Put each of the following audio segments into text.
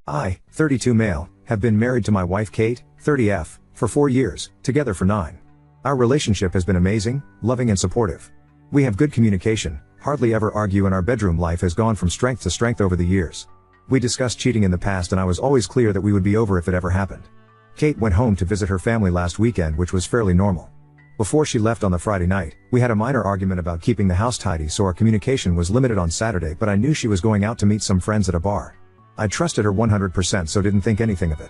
I, 32 male, have been married to my wife Kate, 30F, for 4 years, together for 9. Our relationship has been amazing, loving and supportive. We have good communication, hardly ever argue, and our bedroom life has gone from strength to strength over the years. We discussed cheating in the past and I was always clear that we would be over if it ever happened. Kate went home to visit her family last weekend, which was fairly normal. Before she left on the Friday night, we had a minor argument about keeping the house tidy, so our communication was limited on Saturday, but I knew she was going out to meet some friends at a bar. I trusted her 100%, so didn't think anything of it.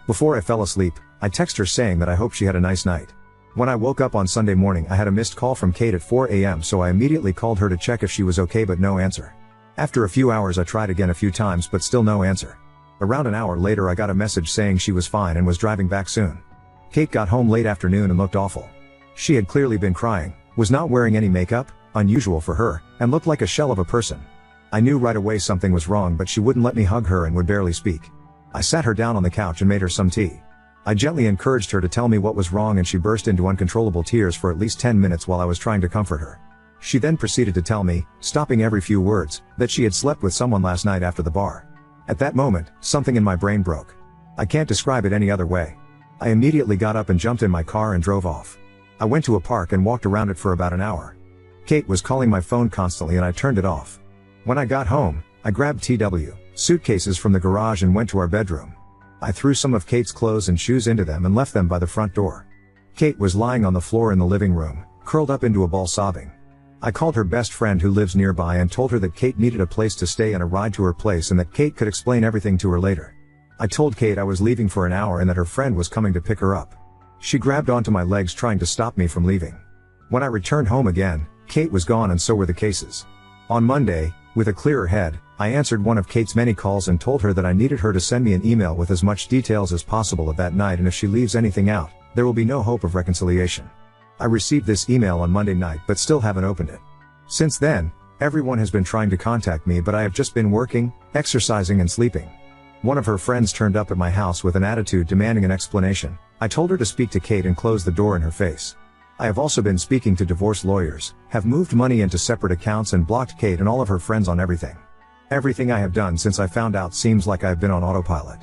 Before I fell asleep, I texted her saying that I hope she had a nice night. When I woke up on Sunday morning, I had a missed call from Kate at 4 a.m, so I immediately called her to check if she was okay, but no answer. After a few hours I tried again a few times, but still no answer. Around an hour later I got a message saying she was fine and was driving back soon. Kate got home late afternoon and looked awful. She had clearly been crying, was not wearing any makeup, unusual for her, and looked like a shell of a person. I knew right away something was wrong, but she wouldn't let me hug her and would barely speak. I sat her down on the couch and made her some tea. I gently encouraged her to tell me what was wrong, and she burst into uncontrollable tears for at least 10 minutes while I was trying to comfort her. She then proceeded to tell me, stopping every few words, that she had slept with someone last night after the bar. At that moment, something in my brain broke. I can't describe it any other way. I immediately got up and jumped in my car and drove off. I went to a park and walked around it for about an hour. Kate was calling my phone constantly and I turned it off. When I got home, I grabbed suitcases from the garage and went to our bedroom. I threw some of Kate's clothes and shoes into them and left them by the front door. Kate was lying on the floor in the living room, curled up into a ball sobbing. I called her best friend who lives nearby and told her that Kate needed a place to stay and a ride to her place, and that Kate could explain everything to her later. I told Kate I was leaving for an hour and that her friend was coming to pick her up. She grabbed onto my legs trying to stop me from leaving. When I returned home again, Kate was gone and so were the cases. On Monday, with a clearer head, I answered one of Kate's many calls and told her that I needed her to send me an email with as much details as possible of that night, and if she leaves anything out, there will be no hope of reconciliation. I received this email on Monday night but still haven't opened it. Since then, everyone has been trying to contact me, but I have just been working, exercising and sleeping. One of her friends turned up at my house with an attitude demanding an explanation. I told her to speak to Kate and close the door in her face. I have also been speaking to divorce lawyers, have moved money into separate accounts and blocked Kate and all of her friends on everything. Everything I have done since I found out seems like I've been on autopilot.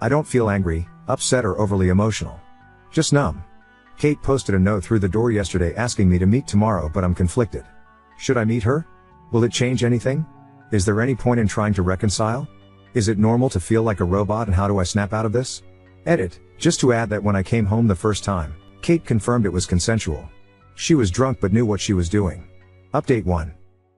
I don't feel angry, upset or overly emotional. Just numb. Kate posted a note through the door yesterday asking me to meet tomorrow, but I'm conflicted. Should I meet her? Will it change anything? Is there any point in trying to reconcile? Is it normal to feel like a robot, and how do I snap out of this? Edit. Just to add that when I came home the first time, Kate confirmed it was consensual. She was drunk but knew what she was doing. Update 1.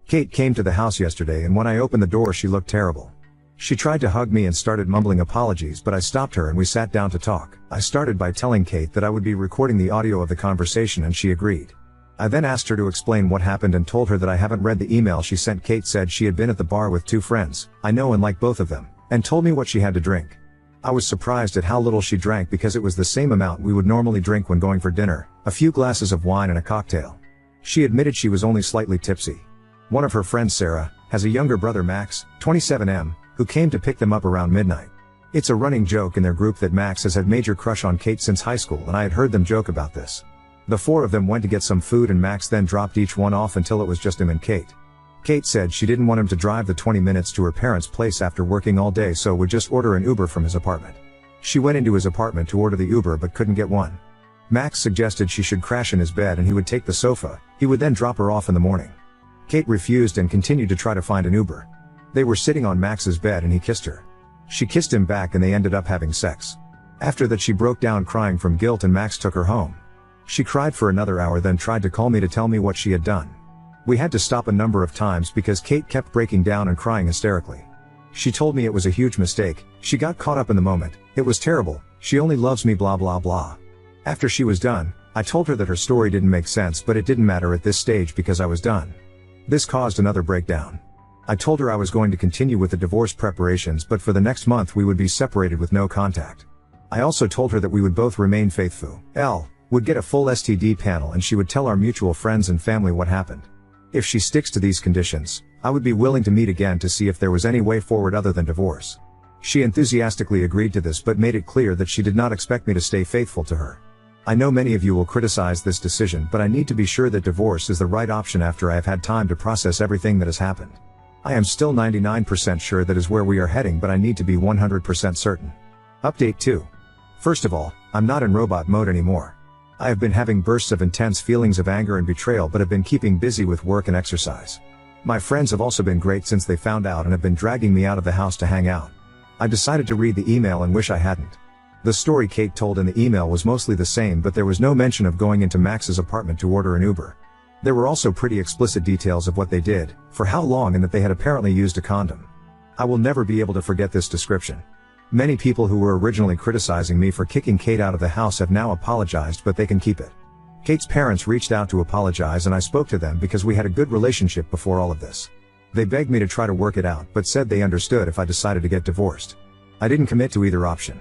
Kate came to the house yesterday and when I opened the door she looked terrible. She tried to hug me and started mumbling apologies, but I stopped her and we sat down to talk. I started by telling Kate that I would be recording the audio of the conversation and she agreed. I then asked her to explain what happened and told her that I haven't read the email she sent. Kate said she had been at the bar with 2 friends, I know and like both of them, and told me what she had to drink. I was surprised at how little she drank because it was the same amount we would normally drink when going for dinner, a few glasses of wine and a cocktail. She admitted she was only slightly tipsy. One of her friends, Sarah, has a younger brother, Max, 27M, who came to pick them up around midnight. It's a running joke in their group that Max has had major crush on Kate since high school, and I had heard them joke about this. The 4 of them went to get some food and Max then dropped each one off until it was just him and Kate. Kate said she didn't want him to drive the 20 minutes to her parents' place after working all day, so would just order an Uber from his apartment. She went into his apartment to order the Uber but couldn't get one. Max suggested she should crash in his bed and he would take the sofa, he would then drop her off in the morning. Kate refused and continued to try to find an Uber. They were sitting on Max's bed and he kissed her. She kissed him back and they ended up having sex. After that she broke down crying from guilt and Max took her home. She cried for another hour, then tried to call me to tell me what she had done. We had to stop a number of times because Kate kept breaking down and crying hysterically. She told me it was a huge mistake, she got caught up in the moment, it was terrible, she only loves me blah blah blah. After she was done, I told her that her story didn't make sense, but it didn't matter at this stage because I was done. This caused another breakdown. I told her I was going to continue with the divorce preparations, but for the next month we would be separated with no contact. I also told her that we would both remain faithful, would get a full STD panel, and she would tell our mutual friends and family what happened. If she sticks to these conditions, I would be willing to meet again to see if there was any way forward other than divorce. She enthusiastically agreed to this but made it clear that she did not expect me to stay faithful to her. I know many of you will criticize this decision, but I need to be sure that divorce is the right option after I have had time to process everything that has happened. I am still 99% sure that is where we are heading, but I need to be 100% certain. Update 2. First of all, I'm not in robot mode anymore. I have been having bursts of intense feelings of anger and betrayal, but have been keeping busy with work and exercise. My friends have also been great since they found out and have been dragging me out of the house to hang out. I decided to read the email and wish I hadn't. The story Kate told in the email was mostly the same, but there was no mention of going into Max's apartment to order an Uber. There were also pretty explicit details of what they did, for how long, and that they had apparently used a condom. I will never be able to forget this description. Many people who were originally criticizing me for kicking Kate out of the house have now apologized, but they can keep it. Kate's parents reached out to apologize, and I spoke to them because we had a good relationship before all of this. They begged me to try to work it out, but said they understood if I decided to get divorced. I didn't commit to either option.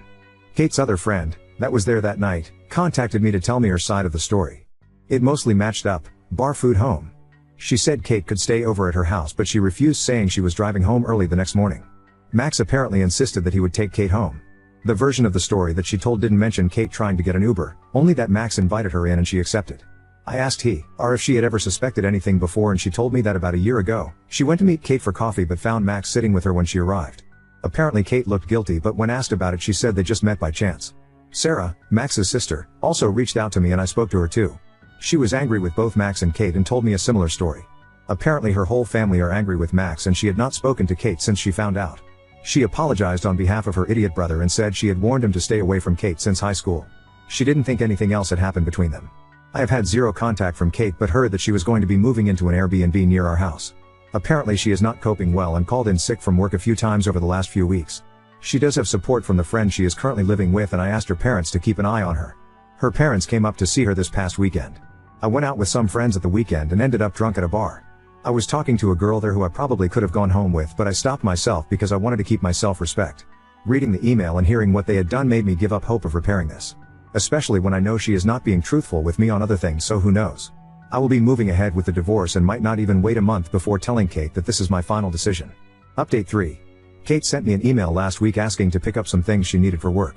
Kate's other friend, that was there that night, contacted me to tell me her side of the story. It mostly matched up. Bar food home. She said Kate could stay over at her house, but she refused, saying she was driving home early the next morning. Max apparently insisted that he would take Kate home. The version of the story that she told didn't mention Kate trying to get an Uber, only that Max invited her in and she accepted. I asked her if she had ever suspected anything before, and she told me that about a year ago, she went to meet Kate for coffee but found Max sitting with her when she arrived. Apparently Kate looked guilty, but when asked about it she said they just met by chance. Sarah, Max's sister, also reached out to me and I spoke to her too. She was angry with both Max and Kate and told me a similar story. Apparently her whole family are angry with Max, and she had not spoken to Kate since she found out. She apologized on behalf of her idiot brother and said she had warned him to stay away from Kate since high school. She didn't think anything else had happened between them. I have had zero contact from Kate, but heard that she was going to be moving into an Airbnb near our house. Apparently she is not coping well and called in sick from work a few times over the last few weeks. She does have support from the friend she is currently living with, and I asked her parents to keep an eye on her. Her parents came up to see her this past weekend. I went out with some friends at the weekend and ended up drunk at a bar. I was talking to a girl there who I probably could have gone home with, but I stopped myself because I wanted to keep my self-respect. Reading the email and hearing what they had done made me give up hope of repairing this. Especially when I know she is not being truthful with me on other things, so who knows. I will be moving ahead with the divorce and might not even wait a month before telling Kate that this is my final decision. Update 3. Kate sent me an email last week asking to pick up some things she needed for work.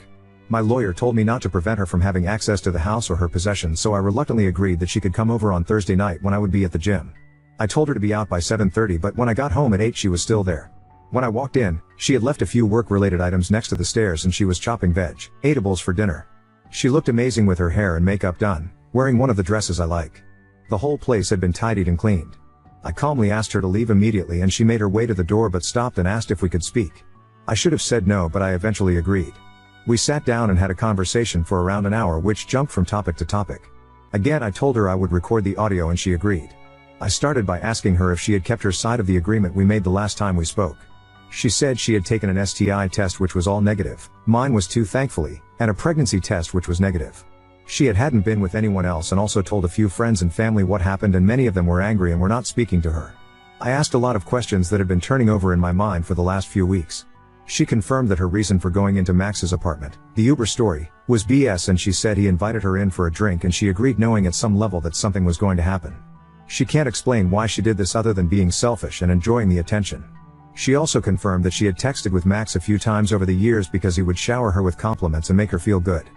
My lawyer told me not to prevent her from having access to the house or her possessions, so I reluctantly agreed that she could come over on Thursday night when I would be at the gym. I told her to be out by 7:30, but when I got home at 8 she was still there. When I walked in, she had left a few work-related items next to the stairs and she was chopping vegetables for dinner. She looked amazing with her hair and makeup done, wearing one of the dresses I like. The whole place had been tidied and cleaned. I calmly asked her to leave immediately and she made her way to the door but stopped and asked if we could speak. I should have said no, but I eventually agreed. We sat down and had a conversation for around an hour, which jumped from topic to topic. Again, I told her I would record the audio and she agreed. I started by asking her if she had kept her side of the agreement we made the last time we spoke. She said she had taken an STI test which was all negative, mine was too, thankfully, and a pregnancy test which was negative. She hadn't been with anyone else and also told a few friends and family what happened, and many of them were angry and were not speaking to her. I asked a lot of questions that had been turning over in my mind for the last few weeks. She confirmed that her reason for going into Max's apartment, the Uber story, was BS, and she said he invited her in for a drink and she agreed, knowing at some level that something was going to happen. She can't explain why she did this other than being selfish and enjoying the attention. She also confirmed that she had texted with Max a few times over the years because he would shower her with compliments and make her feel good.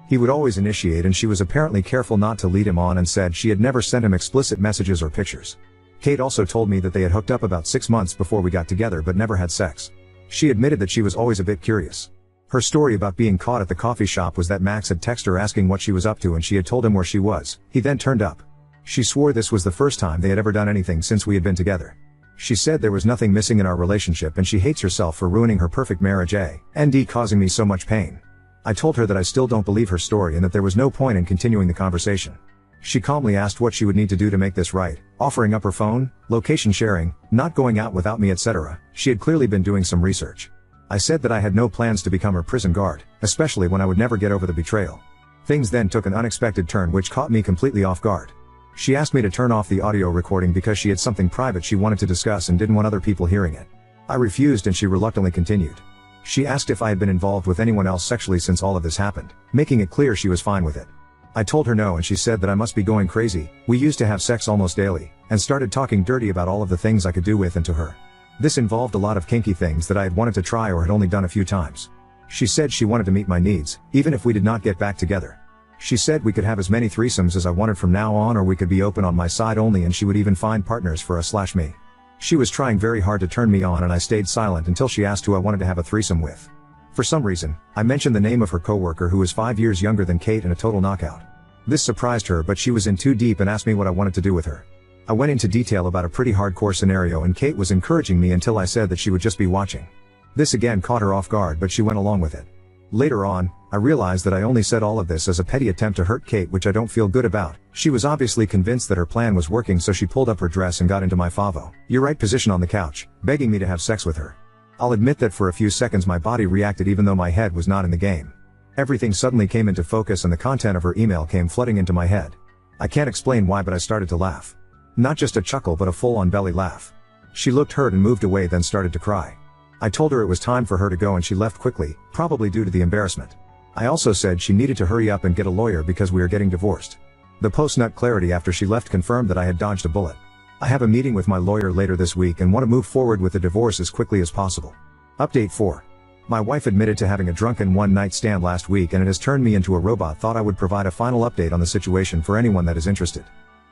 He would always initiate, and she was apparently careful not to lead him on, and said she had never sent him explicit messages or pictures. Kate also told me that they had hooked up about 6 months before we got together but never had sex. She admitted that she was always a bit curious. Her story about being caught at the coffee shop was that Max had texted her asking what she was up to and she had told him where she was. He then turned up. She swore this was the first time they had ever done anything since we had been together. She said there was nothing missing in our relationship and she hates herself for ruining her perfect marriage and causing me so much pain. I told her that I still don't believe her story and that there was no point in continuing the conversation. She calmly asked what she would need to do to make this right, offering up her phone, location sharing, not going out without me, etc. She had clearly been doing some research. I said that I had no plans to become her prison guard, especially when I would never get over the betrayal. Things then took an unexpected turn which caught me completely off guard. She asked me to turn off the audio recording because she had something private she wanted to discuss and didn't want other people hearing it. I refused and she reluctantly continued. She asked if I had been involved with anyone else sexually since all of this happened, making it clear she was fine with it. I told her no and she said that I must be going crazy. We used to have sex almost daily, and started talking dirty about all of the things I could do with and to her. This involved a lot of kinky things that I had wanted to try or had only done a few times. She said she wanted to meet my needs, even if we did not get back together. She said we could have as many threesomes as I wanted from now on, or we could be open on my side only, and she would even find partners for us/me. She was trying very hard to turn me on and I stayed silent until she asked who I wanted to have a threesome with. For some reason, I mentioned the name of her coworker who was 5 years younger than Kate and a total knockout. This surprised her, but she was in too deep and asked me what I wanted to do with her. I went into detail about a pretty hardcore scenario and Kate was encouraging me until I said that she would just be watching. This again caught her off guard, but she went along with it. Later on, I realized that I only said all of this as a petty attempt to hurt Kate, which I don't feel good about. She was obviously convinced that her plan was working, so she pulled up her dress and got into my favo, "You're right" position on the couch, begging me to have sex with her. I'll admit that for a few seconds my body reacted even though my head was not in the game. Everything suddenly came into focus and the content of her email came flooding into my head. I can't explain why, but I started to laugh. Not just a chuckle, but a full-on belly laugh. She looked hurt and moved away, then started to cry. I told her it was time for her to go and she left quickly, probably due to the embarrassment. I also said she needed to hurry up and get a lawyer because we are getting divorced. The post-nut clarity after she left confirmed that I had dodged a bullet. I have a meeting with my lawyer later this week and want to move forward with the divorce as quickly as possible. Update 4. My wife admitted to having a drunken one-night stand last week and it has turned me into a robot. Thought I would provide a final update on the situation for anyone that is interested.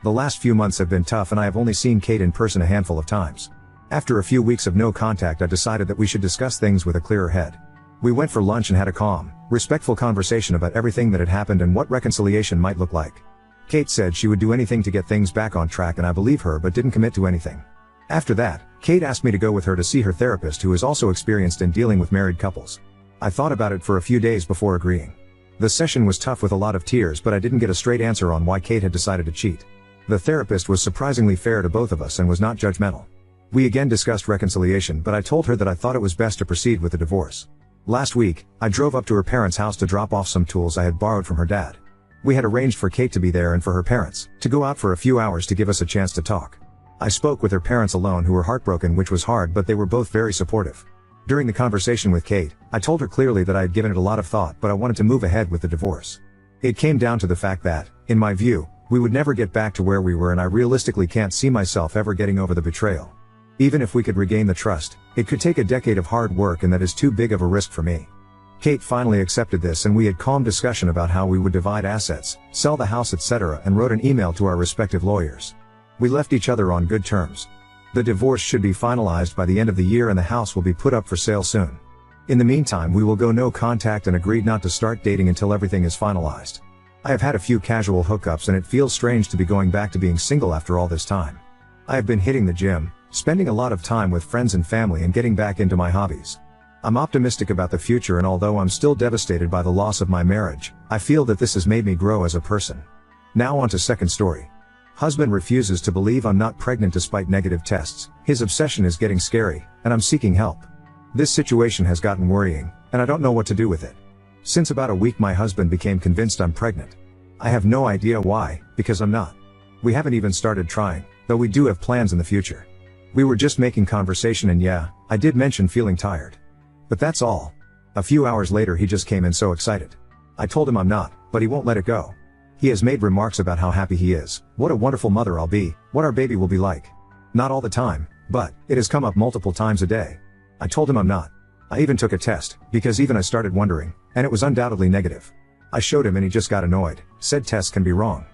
The last few months have been tough and I have only seen Kate in person a handful of times. After a few weeks of no contact, I decided that we should discuss things with a clearer head. We went for lunch and had a calm, respectful conversation about everything that had happened and what reconciliation might look like. Kate said she would do anything to get things back on track and I believe her, but didn't commit to anything. After that, Kate asked me to go with her to see her therapist, who is also experienced in dealing with married couples. I thought about it for a few days before agreeing. The session was tough with a lot of tears, but I didn't get a straight answer on why Kate had decided to cheat. The therapist was surprisingly fair to both of us and was not judgmental. We again discussed reconciliation, but I told her that I thought it was best to proceed with the divorce. Last week, I drove up to her parents' house to drop off some tools I had borrowed from her dad. We had arranged for Kate to be there and for her parents to go out for a few hours to give us a chance to talk. I spoke with her parents alone, who were heartbroken, which was hard, but they were both very supportive. During the conversation with Kate, I told her clearly that I had given it a lot of thought, but I wanted to move ahead with the divorce. It came down to the fact that, in my view, we would never get back to where we were and I realistically can't see myself ever getting over the betrayal. Even if we could regain the trust, it could take a decade of hard work and that is too big of a risk for me. Kate finally accepted this and we had calm discussion about how we would divide assets, sell the house, etc., and wrote an email to our respective lawyers. We left each other on good terms. The divorce should be finalized by the end of the year and the house will be put up for sale soon. In the meantime, we will go no contact and agreed not to start dating until everything is finalized. I have had a few casual hookups and it feels strange to be going back to being single after all this time. I have been hitting the gym, spending a lot of time with friends and family and getting back into my hobbies. I'm optimistic about the future, and although I'm still devastated by the loss of my marriage, I feel that this has made me grow as a person. Now on to second story. Husband refuses to believe I'm not pregnant despite negative tests. His obsession is getting scary, and I'm seeking help. This situation has gotten worrying, and I don't know what to do with it. Since about a week my husband became convinced I'm pregnant. I have no idea why, because I'm not. We haven't even started trying, though we do have plans in the future. We were just making conversation and yeah, I did mention feeling tired. But that's all. A few hours later he just came in so excited. I told him I'm not, but he won't let it go. He has made remarks about how happy he is, what a wonderful mother I'll be, what our baby will be like. Not all the time, but it has come up multiple times a day. I told him I'm not. I even took a test, because even I started wondering, and it was undoubtedly negative. I showed him and he just got annoyed, said tests can be wrong.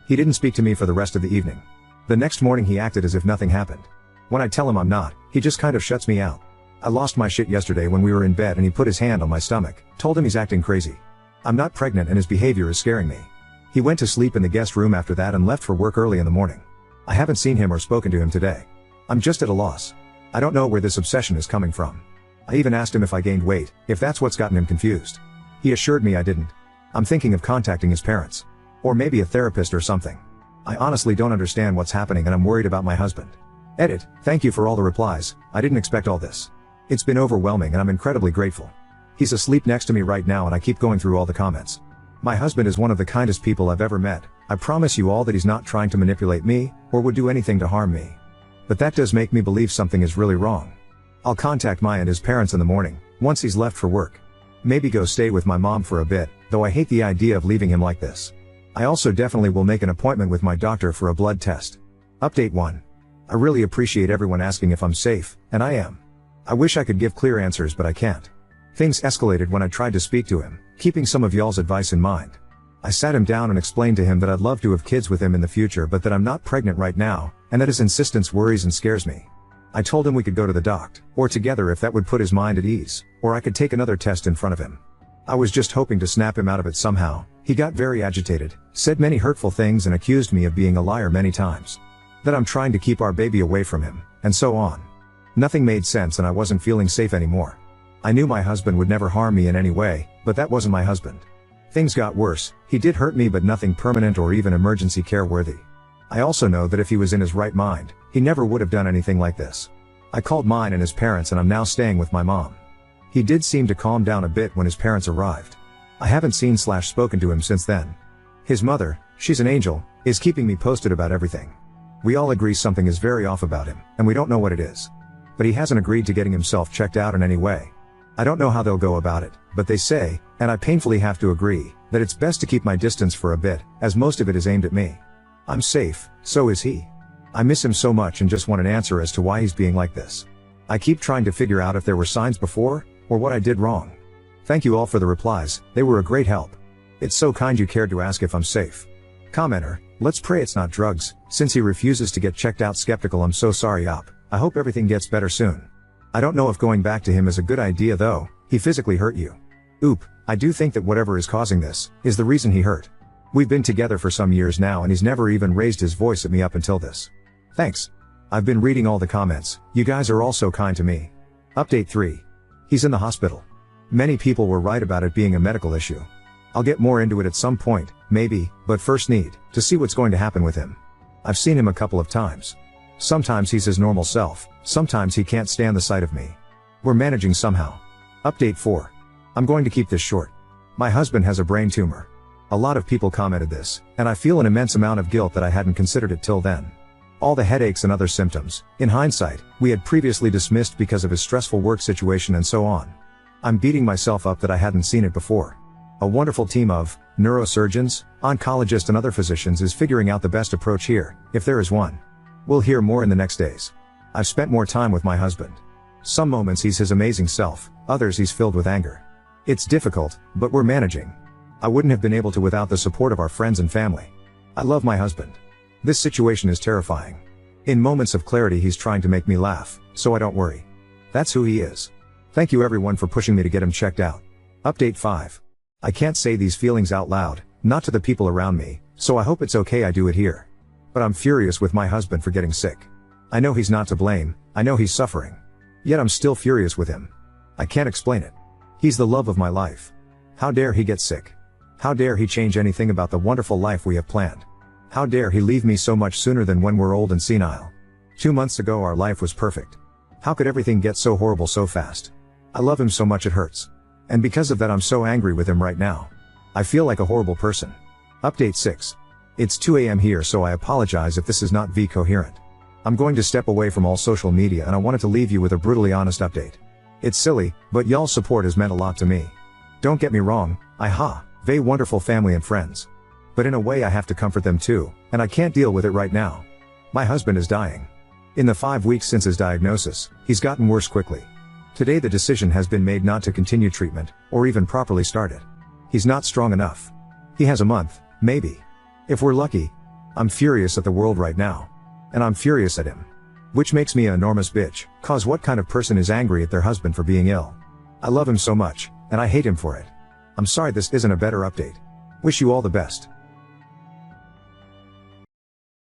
He didn't speak to me for the rest of the evening. The next morning he acted as if nothing happened. When I tell him I'm not, he just kind of shuts me out. I lost my shit yesterday when we were in bed and he put his hand on my stomach, told him he's acting crazy. I'm not pregnant and his behavior is scaring me. He went to sleep in the guest room after that and left for work early in the morning. I haven't seen him or spoken to him today. I'm just at a loss. I don't know where this obsession is coming from. I even asked him if I gained weight, if that's what's gotten him confused. He assured me I didn't. I'm thinking of contacting his parents. Or maybe a therapist or something. I honestly don't understand what's happening and I'm worried about my husband. Edit, thank you for all the replies, I didn't expect all this. It's been overwhelming and I'm incredibly grateful. He's asleep next to me right now and I keep going through all the comments. My husband is one of the kindest people I've ever met. I promise you all that he's not trying to manipulate me, or would do anything to harm me. But that does make me believe something is really wrong. I'll contact Maya and his parents in the morning, once he's left for work. Maybe go stay with my mom for a bit, though I hate the idea of leaving him like this. I also definitely will make an appointment with my doctor for a blood test. Update 1. I really appreciate everyone asking if I'm safe, and I am. I wish I could give clear answers but I can't. Things escalated when I tried to speak to him, keeping some of y'all's advice in mind. I sat him down and explained to him that I'd love to have kids with him in the future but that I'm not pregnant right now, and that his insistence worries and scares me. I told him we could go to the doctor, or together if that would put his mind at ease, or I could take another test in front of him. I was just hoping to snap him out of it somehow. He got very agitated, said many hurtful things and accused me of being a liar many times. That I'm trying to keep our baby away from him, and so on. Nothing made sense and I wasn't feeling safe anymore. I knew my husband would never harm me in any way, but that wasn't my husband. Things got worse. He did hurt me but nothing permanent or even emergency care worthy. I also know that if he was in his right mind, he never would have done anything like this. I called mine and his parents and I'm now staying with my mom. He did seem to calm down a bit when his parents arrived. I haven't seen/spoken to him since then. His mother, she's an angel, is keeping me posted about everything. We all agree something is very off about him, and we don't know what it is. But he hasn't agreed to getting himself checked out in any way. I don't know how they'll go about it, but they say, and I painfully have to agree, that it's best to keep my distance for a bit, as most of it is aimed at me. I'm safe, so is he. I miss him so much and just want an answer as to why he's being like this. I keep trying to figure out if there were signs before, or what I did wrong. Thank you all for the replies, they were a great help. It's so kind you cared to ask if I'm safe. Commenter, let's pray it's not drugs, since he refuses to get checked out. Skeptical, I'm so sorry op. I hope everything gets better soon. I don't know if going back to him is a good idea though, he physically hurt you. Oop, I do think that whatever is causing this, is the reason he hurt. We've been together for some years now and he's never even raised his voice at me up until this. Thanks. I've been reading all the comments, you guys are all so kind to me. Update 3. He's in the hospital. Many people were right about it being a medical issue. I'll get more into it at some point, maybe, but first need to see what's going to happen with him. I've seen him a couple of times. Sometimes he's his normal self, sometimes he can't stand the sight of me. We're managing somehow. Update 4. I'm going to keep this short. My husband has a brain tumor. A lot of people commented this, and I feel an immense amount of guilt that I hadn't considered it till then. All the headaches and other symptoms, in hindsight, we had previously dismissed because of his stressful work situation and so on. I'm beating myself up that I hadn't seen it before. A wonderful team of neurosurgeons, oncologists and other physicians is figuring out the best approach here, if there is one. We'll hear more in the next days. I've spent more time with my husband. Some moments he's his amazing self, others he's filled with anger. It's difficult, but we're managing. I wouldn't have been able to without the support of our friends and family. I love my husband. This situation is terrifying. In moments of clarity he's trying to make me laugh, so I don't worry. That's who he is. Thank you everyone for pushing me to get him checked out. Update 5. I can't say these feelings out loud, not to the people around me, so I hope it's okay I do it here. But I'm furious with my husband for getting sick. I know he's not to blame, I know he's suffering. Yet I'm still furious with him. I can't explain it. He's the love of my life. How dare he get sick? How dare he change anything about the wonderful life we have planned? How dare he leave me so much sooner than when we're old and senile? 2 months ago our life was perfect. How could everything get so horrible so fast? I love him so much it hurts. And because of that I'm so angry with him right now. I feel like a horrible person. Update 6. It's 2 a.m. here so I apologize if this is not coherent. I'm going to step away from all social media and I wanted to leave you with a brutally honest update. It's silly, but y'all's support has meant a lot to me. Don't get me wrong, I have wonderful family and friends. But in a way I have to comfort them too, and I can't deal with it right now. My husband is dying. In the 5 weeks since his diagnosis, he's gotten worse quickly. Today the decision has been made not to continue treatment, or even properly start it. He's not strong enough. He has a month, maybe. If we're lucky. I'm furious at the world right now. And I'm furious at him. Which makes me an enormous bitch, cause what kind of person is angry at their husband for being ill? I love him so much, and I hate him for it. I'm sorry this isn't a better update. Wish you all the best.